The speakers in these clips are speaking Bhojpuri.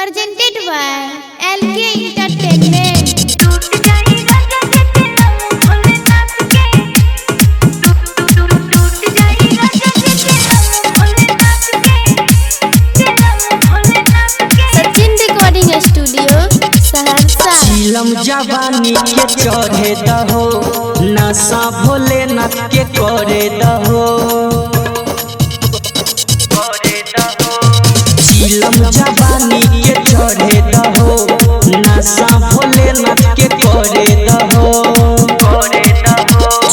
presented by LK Entertainment। Sachin recording studio Saharsa. चिलम जवानी के चढ़े दहो, नशा भोलेनाथ के करे दहो। चिलम जवानी के चढ़े दहो, नशा भोलेनाथ के करे दहो।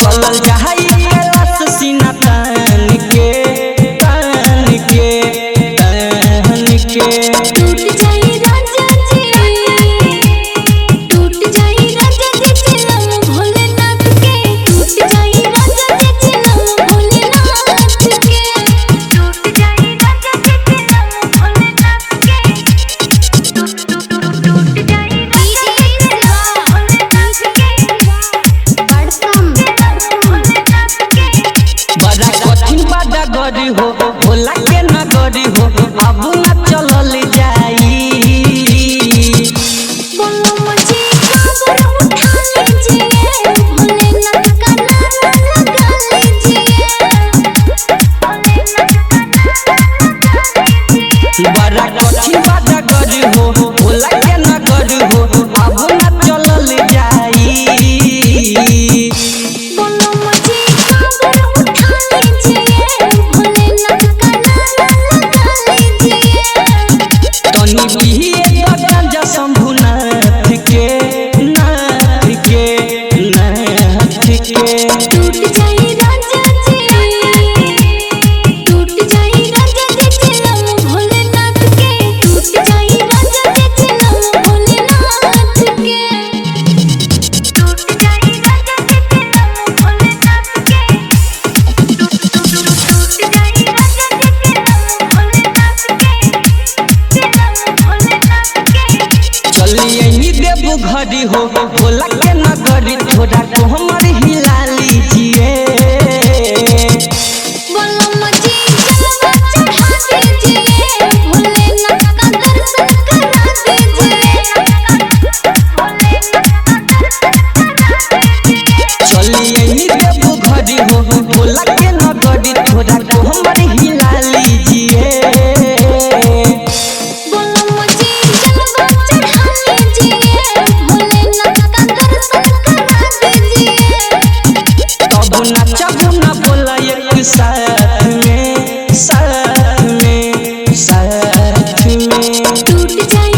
चलल जाई कैलाश सीना तान के तान के तान के। टूट जाई राजा जी, टूट जाई राजा जी चिलम भोलेनाथ के। टूट जाई राजा जी चिलम भोलेनाथ के। टूट जाई राजा जी चिलम भोलेनाथ के। टूट जाई राजा जी चिलम भोलेनाथ के। बड़सम भोलेनाथ के। बड़ा कठिन बड़ा गरी हो, भोला के नगरी हो, अब न चलल जाई। बोलो मुझे काबर उठा लीजिए, भोलेनाथ का नाम लगा लीजिए। भोलेनाथ का नाम लगा लीजिए। बड़ा कठिन बड़ा गरी हो, भोला के नगरी हो, अब न चलल जाई। बोलो मुझे काबर उठा लीजिए, भोलेनाथ का नाम लगा लीजिए। तनी पिए तो गांजा शंभुनाथ के नाथ के नाथ के। टूट जाई राजा जी, टूट जाई राजा जी चिलम भोलेनाथ के। टूट जाई राजा जी चिलम भोलेनाथ के। टूट जाई राजा जी चिलम भोलेनाथ के। टूट जाई राजा जी चिलम भोलेनाथ के। चिलम भोलेनाथ के। चलिए ही देव घड़ी हो, भोला के नगरी थोड़ा को हमर हिला लीजिए। बोलो मुझे जलवा चढ़ा दीजिए, भोलेनाथ का दर्शन करा दीजिए। भोलेनाथ का दर्शन करा दीजिए। चलिए ही देव घड़ी हो, भोला के नगरी थोड़ा को हमर हिला लीजिए। बोलो मुझे जलवा चढ़ा दीजिए, भोलेनाथ का दर्शन करा दीजिए। तब नचब न बोला एक साथ में साथ में साथ में। टूट जाए